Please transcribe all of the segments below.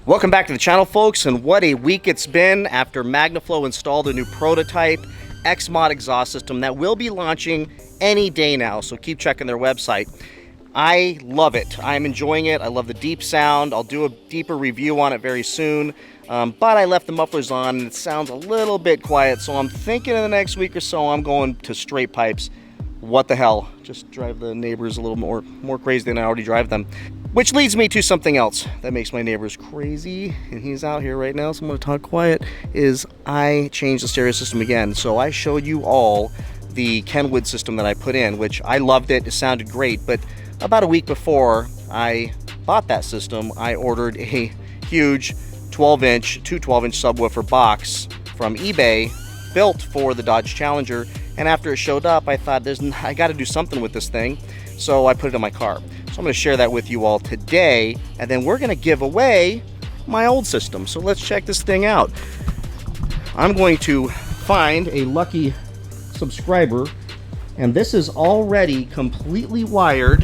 Welcome back to the channel, folks, and what a week it's been after MagnaFlow installed a new prototype OCMod exhaust system that will be launching any day now, so keep checking their website. I love it. I'm enjoying it. I love the deep sound. I'll do a deeper review on it very soon, but I left the mufflers on and it sounds a little bit quiet, so I'm thinking in the next week or so I'm going to straight pipes. What the hell? Just drive the neighbors a little more crazy than I already drive them. Which leads me to something else that makes my neighbors crazy, and he's out here right now, so I'm going to talk quiet, is I changed the stereo system again. So I showed you all the Kenwood system that I put in, which I loved it. It sounded great, but about a week before I bought that system, I ordered a huge 12-inch, two 12-inch subwoofer box from eBay built for the Dodge Challenger, and after it showed up, I thought, I got to do something with this thing, so I put it in my car. So I'm going to share that with you all today, and then we're going to give away my old system. So let's check this thing out. I'm going to find a lucky subscriber, and this is already completely wired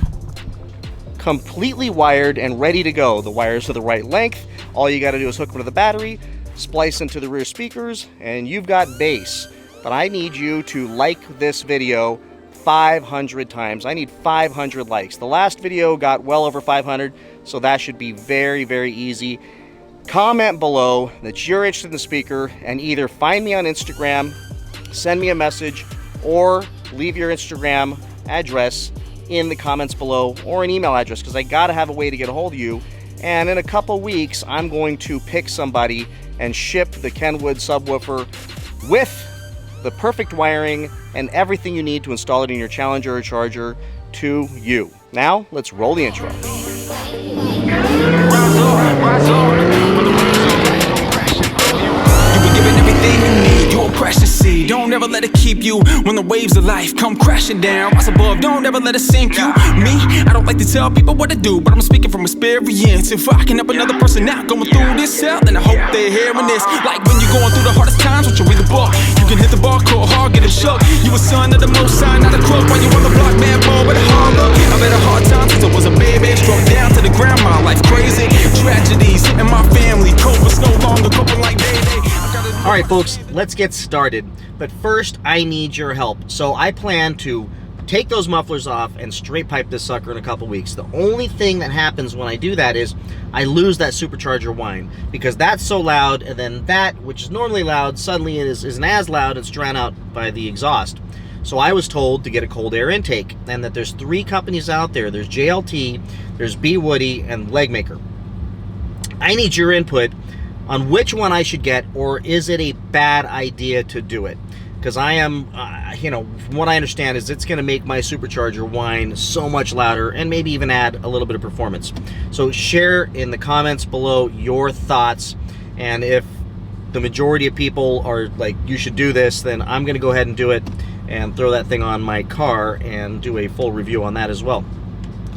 and ready to go. The wires are the right length. All you got to do is hook them to the battery, splice into the rear speakers, and you've got bass. But I need you to like this video 500 times. I need 500 likes. The last video got well over 500, so that should be very, very easy. Comment below that you're interested in the speaker and either find me on Instagram, send me a message, or leave your Instagram address in the comments below, or an email address, because I gotta have a way to get a hold of you. And in a couple weeks, I'm going to pick somebody and ship the Kenwood subwoofer with the perfect wiring and everything you need to install it in your Challenger or Charger to you. Now, let's roll the intro. Don't ever let it keep you when the waves of life come crashing down. Rise above, don't ever let it sink you. Me, I don't like to tell people what to do, but I'm speaking from experience. If I can help another person out going through this hell, then I hope they're hearing this. Like when you're going through the hardest times, won't you read the book? You can hit the bar, call hard, get it shook. You a son of the most sign, not a crook. While you on the block, man, boy, with a hard look. I've had a hard time since I was a baby. Struck down to the ground, my life crazy. Tragedies hitting my family. COVID's no longer coping like they. All right, folks, let's get started. But first, I need your help. So I plan to take those mufflers off and straight pipe this sucker in a couple weeks. The only thing that happens when I do that is I lose that supercharger whine, because that's so loud, and then that, which is normally loud, suddenly isn't as loud. It's drowned out by the exhaust. So I was told to get a cold air intake, and that there's 3 companies out there. There's JLT, there's B. Woody, and Legmaker. I need your input on which one I should get, or is it a bad idea to do it? Because I am, from what I understand, is it's going to make my supercharger whine so much louder and maybe even add a little bit of performance. So share in the comments below your thoughts, and if the majority of people are like, you should do this, then I'm going to go ahead and do it and throw that thing on my car and do a full review on that as well.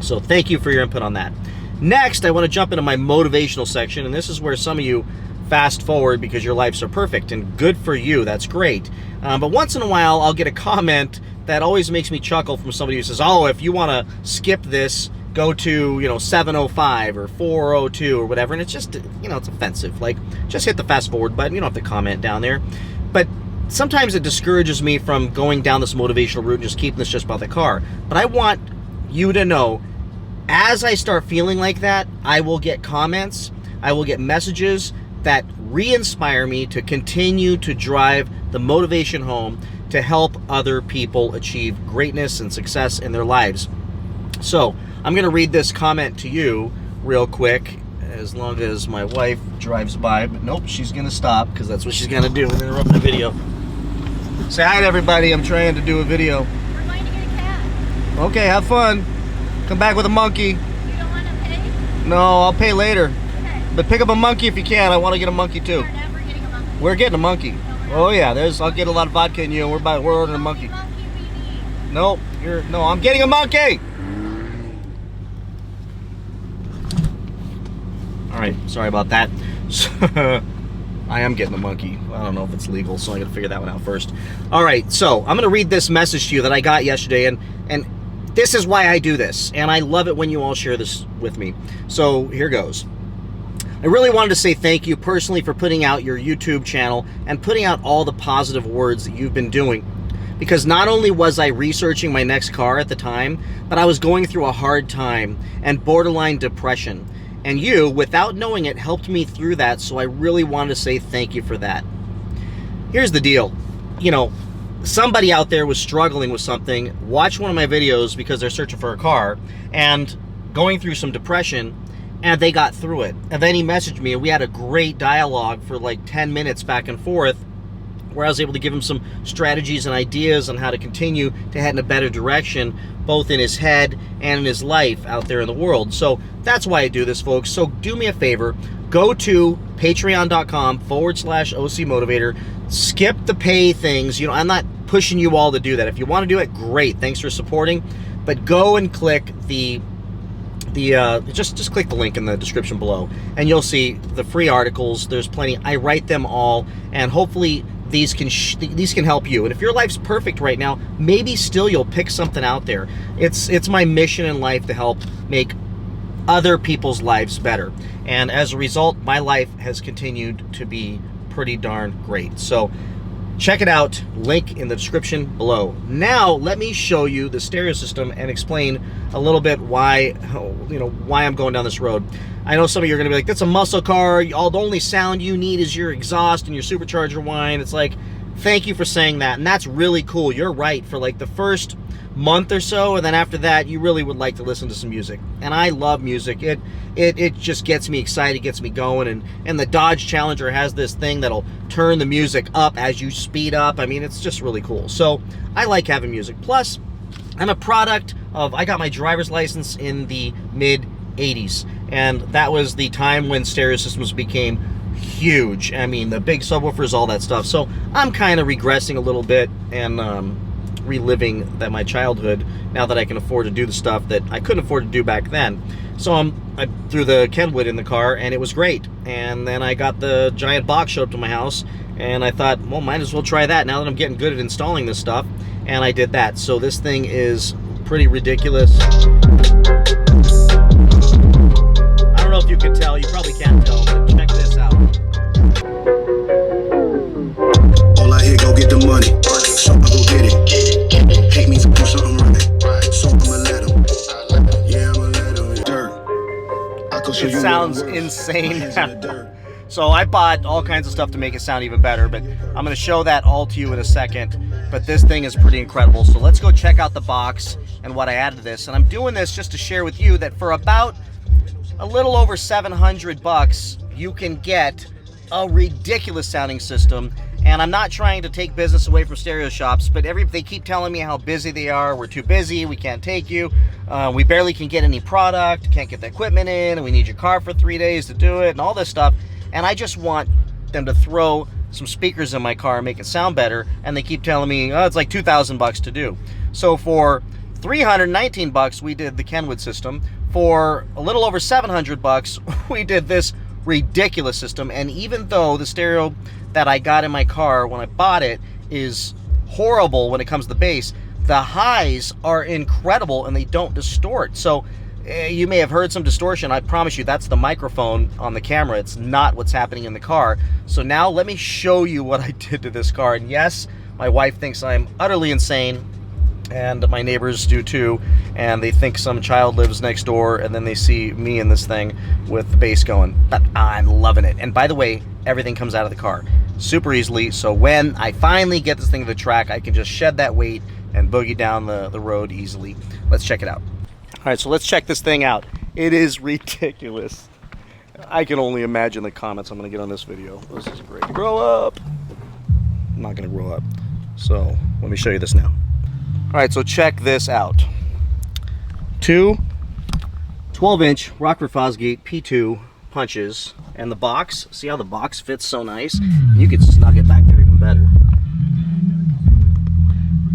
So thank you for your input on that. Next, I want to jump into my motivational section, and this is where some of you fast forward because your lives are perfect, and good for you, that's great. But once in a while, I'll get a comment that always makes me chuckle from somebody who says, oh, if you want to skip this, go to, 705 or 402 or whatever, and it's just, it's offensive. Like, just hit the fast forward button, you don't have to comment down there. But sometimes it discourages me from going down this motivational route and just keeping this just about the car. But I want you to know, as I start feeling like that, I will get comments, I will get messages that re-inspire me to continue to drive the motivation home to help other people achieve greatness and success in their lives. So I'm going to read this comment to you real quick, as long as my wife drives by, but nope, she's going to stop, because that's what she's going to do and interrupt the video. Say hi to everybody, I'm trying to do a video. We're going to get a cat. Okay, have fun. Come back with a monkey. You don't want to pay? No, I'll pay later. Okay. But pick up a monkey if you can. I want to get a monkey too. We're never getting a monkey. We're getting a monkey. No, Oh yeah, I'll get a lot of vodka in you, and we're ordering a monkey. Monkey we need. No, I'm getting a monkey. All right, sorry about that. I am getting a monkey. I don't know if it's legal, so I got to figure that one out first. All right, so I'm going to read this message to you that I got yesterday, and this is why I do this, and I love it when you all share this with me. So here goes. I really wanted to say thank you personally for putting out your YouTube channel and putting out all the positive words that you've been doing. Because not only was I researching my next car at the time, but I was going through a hard time and borderline depression. And you, without knowing it, helped me through that, so I really wanted to say thank you for that. Here's the deal. You know, somebody out there was struggling with something, watched one of my videos because they're searching for a car, and going through some depression, and they got through it. And then he messaged me, and we had a great dialogue for like 10 minutes back and forth, where I was able to give him some strategies and ideas on how to continue to head in a better direction, both in his head and in his life out there in the world. So that's why I do this, folks. So do me a favor, go to patreon.com/OCMotivator, skip the pay things. You know, I'm not pushing you all to do that. If you want to do it, great, thanks for supporting, but go and click just click the link in the description below, and you'll see the free articles. There's plenty. I write them all, and hopefully these can help you. And if your life's perfect right now, maybe still you'll pick something out there. It's my mission in life to help make other people's lives better, and as a result, my life has continued to be pretty darn great. So check it out, link in the description below. Now let me show you the stereo system and explain a little bit why I'm going down this road. I know some of you are going to be like, that's a muscle car, the only sound you need is your exhaust and your supercharger whine. It's like, thank you for saying that, and that's really cool. You're right, for like the first month or so, and then after that you really would like to listen to some music. And I love music. It just gets me excited, gets me going, and the Dodge Challenger has this thing that'll turn the music up as you speed up. I mean, it's just really cool. So I like having music. Plus, I'm a product of, I got my driver's license in the mid-'80s, and that was the time when stereo systems became huge. I mean, the big subwoofers, all that stuff. So I'm kind of regressing a little bit and reliving my childhood now that I can afford to do the stuff that I couldn't afford to do back then. So I threw the Kenwood in the car, and it was great. And then I got the giant box showed up to my house, and I thought, well, might as well try that now that I'm getting good at installing this stuff. And I did that. So this thing is pretty ridiculous. I don't know if you can tell. You probably can't tell, but check this out. All I hear, go get the money. So I go get it. Hate me to do something right. So I'ma let him. Yeah, I'ma let him. Dirt. It sounds insane. So I bought all kinds of stuff to make it sound even better, but I'm going to show that all to you in a second. But this thing is pretty incredible. So let's go check out the box and what I added to this. And I'm doing this just to share with you that for about a little over $700, you can get a ridiculous sounding system. And I'm not trying to take business away from stereo shops, but they keep telling me how busy they are. We're too busy, we can't take you. We barely can get any product, can't get the equipment in, and we need your car for 3 days to do it, and all this stuff. And I just want them to throw some speakers in my car and make it sound better, and they keep telling me, oh, it's like $2,000 to do. So for $319, we did the Kenwood system. For a little over $700, we did this ridiculous system. And even though the stereo that I got in my car when I bought it is horrible when it comes to the bass, the highs are incredible and they don't distort. So you may have heard some distortion. I promise you that's the microphone on the camera. It's not what's happening in the car. So now let me show you what I did to this car. And yes, my wife thinks I'm utterly insane, and my neighbors do too, and they think some child lives next door, and then they see me in this thing with the bass going. But I'm loving it. And by the way, everything comes out of the car super easily, so when I finally get this thing to the track, I can just shed that weight and boogie down the road easily. Let's check it out. All right, so let's check this thing out. It is ridiculous. I can only imagine the comments I'm going to get on this video. This is great. Grow up. I'm not going to grow up. So let me show you this now. All right, so check this out. Two 12-inch Rockford Fosgate P2 punches, and the box, see how the box fits so nice? You could snug it back there even better.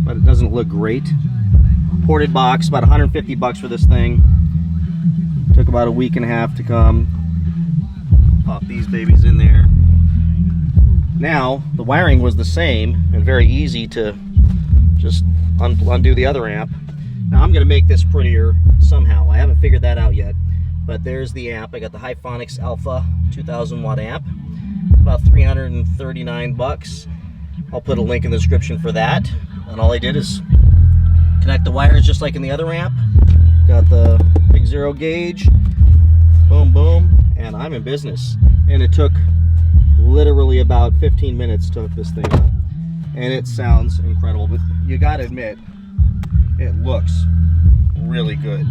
But it doesn't look great. Ported box, about $150 for this thing. Took about a week and a half to come. Pop these babies in there. Now, the wiring was the same and very easy to just undo the other amp. Now I'm going to make this prettier somehow. I haven't figured that out yet. But there's the amp. I got the Hyphonics Alpha 2000 watt amp, about 339 bucks. I'll put a link in the description for that. And all I did is connect the wires just like in the other amp. Got the big 0 gauge, boom, boom, and I'm in business. And it took literally about 15 minutes to hook this thing up. And it sounds incredible, but you gotta admit, it looks really good.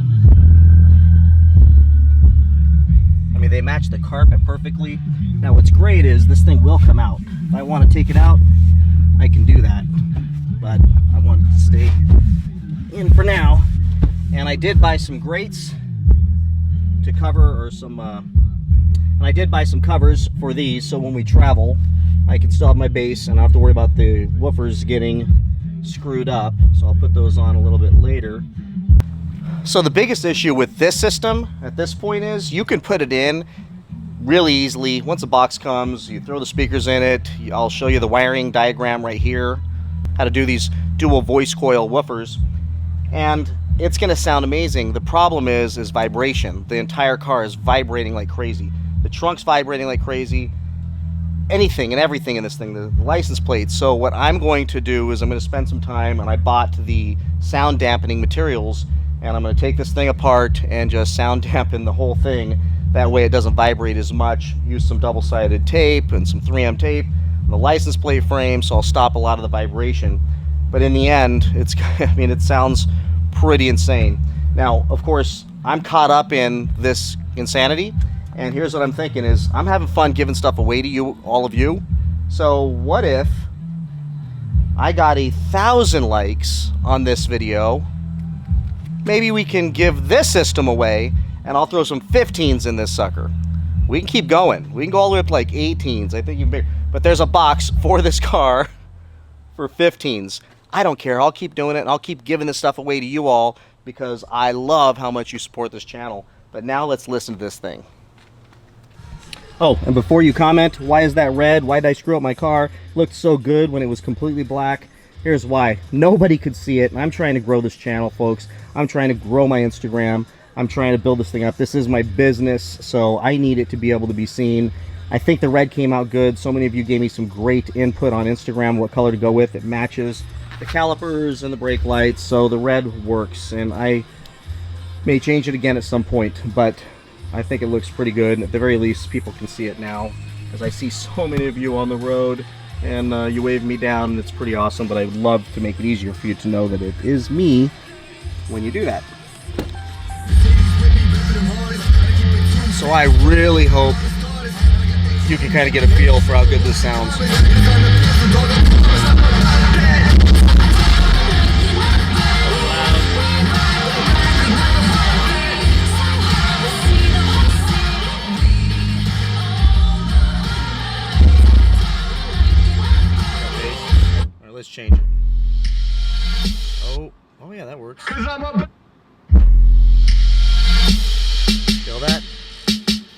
I mean, they match the carpet perfectly. Now what's great is this thing will come out. If I want to take it out, I can do that. But I want it to stay in for now. And I did buy some grates to cover, or some, and I did buy some covers for these, so when we travel, I can still have my bass and I don't have to worry about the woofers getting screwed up. So I'll put those on a little bit later. So the biggest issue with this system at this point is you can put it in really easily. Once the box comes, you throw the speakers in it. I'll show you the wiring diagram right here, how to do these dual voice coil woofers, and it's going to sound amazing. The problem is vibration. The entire car is vibrating like crazy. The trunk's vibrating like crazy. Anything and everything in this thing, the license plates. So what I'm going to do is I'm going to spend some time, and I bought the sound dampening materials, and I'm going to take this thing apart and just sound dampen the whole thing. That way it doesn't vibrate as much. Use some double-sided tape and some 3M tape on the license plate frame, so I'll stop a lot of the vibration. But in the end, it's, I mean, it sounds pretty insane. Now, of course, I'm caught up in this insanity, and here's what I'm thinking is I'm having fun giving stuff away to you, all of you. So what if I got 1,000 likes on this video? Maybe we can give this system away, and I'll throw some 15s in this sucker. We can keep going. We can go all the way up to like 18s. I think you can, but there's a box for this car for 15s. I don't care. I'll keep doing it, and I'll keep giving this stuff away to you all because I love how much you support this channel. But now let's listen to this thing. Oh, and before you comment, why is that red? Why did I screw up my car? It looked so good when it was completely black. Here's why. Nobody could see it, and I'm trying to grow this channel, folks. I'm trying to grow my Instagram. I'm trying to build this thing up. This is my business, so I need it to be able to be seen. I think the red came out good. So many of you gave me some great input on Instagram, what color to go with. It matches the calipers and the brake lights, so the red works, and I may change it again at some point, but I think it looks pretty good. At the very least, people can see it now, as I see so many of you on the road, and you wave me down, and it's pretty awesome, but I would love to make it easier for you to know that it is me when you do that. So I really hope you can kind of get a feel for how good this sounds. Alright, let's change it. Oh yeah, that works. Feel that?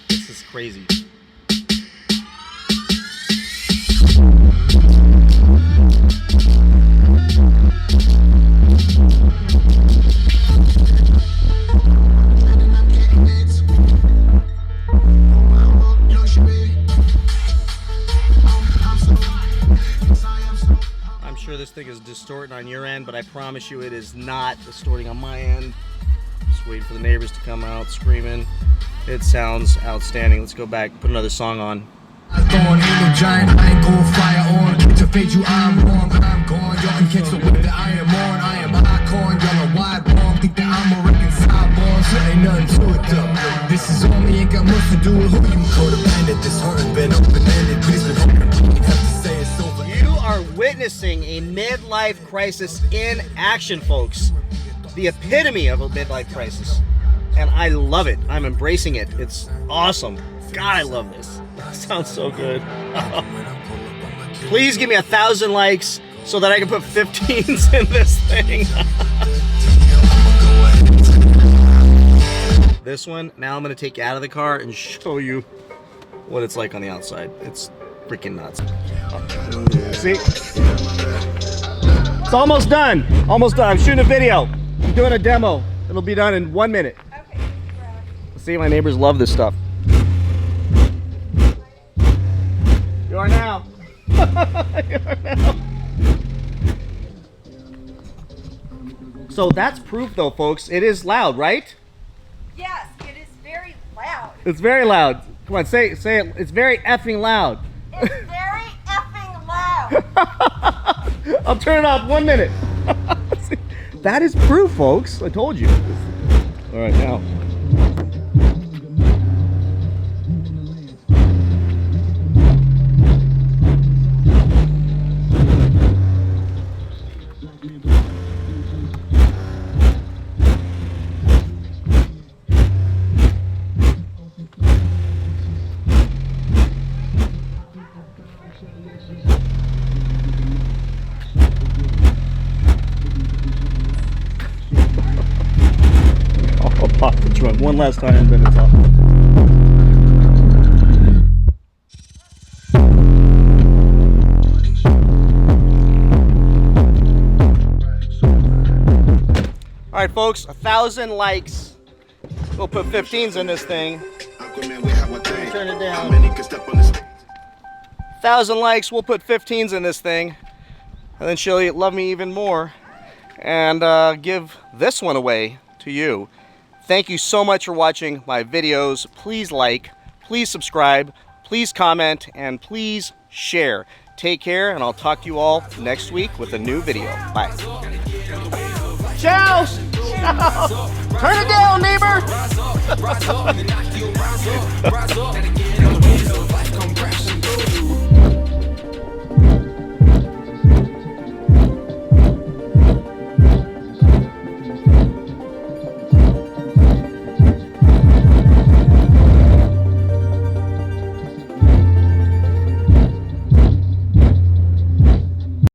This is crazy. I'm sure this thing is distorting on your end, but I promise you it is not distorting on my end. Just waiting for the neighbors to come out screaming. It sounds outstanding. Let's go back, put another song on. This is all me, ain't got much to do with who you codependent. This hurt been open-ended. Please been open. Have to say it's over. You are witnessing a midlife crisis in action, folks. The epitome of a midlife crisis. And I love it. I'm embracing it. It's awesome. God, I love this. It sounds so good. Please give me 1,000 likes so that I can put 15s in this thing. This one, now I'm going to take you out of the car and show you what it's like on the outside. It's freaking nuts. See? It's almost done. Almost done. I'm shooting a video. I'm doing a demo. It'll be done in 1 minute. See, my neighbors love this stuff. You are now. You are now. So that's proof though, folks. It is loud, right? Yes, it is very loud. It's very loud. Come on, say it. It's very effing loud. It's very effing loud. I'll turn it off 1 minute. That is proof, folks. I told you. All right, now. I'll pop the trunk one last time, then it's off. All right, folks, 1,000 likes. We'll put 15s in this thing. Turn it down. 1,000 likes, we'll put 15s in this thing. And then she'll love me even more and give this one away to you. Thank you so much for watching my videos. Please like, please subscribe, please comment, and please share. Take care, and I'll talk to you all next week with a new video. Bye. Ciao! Ciao! Turn it down, neighbor!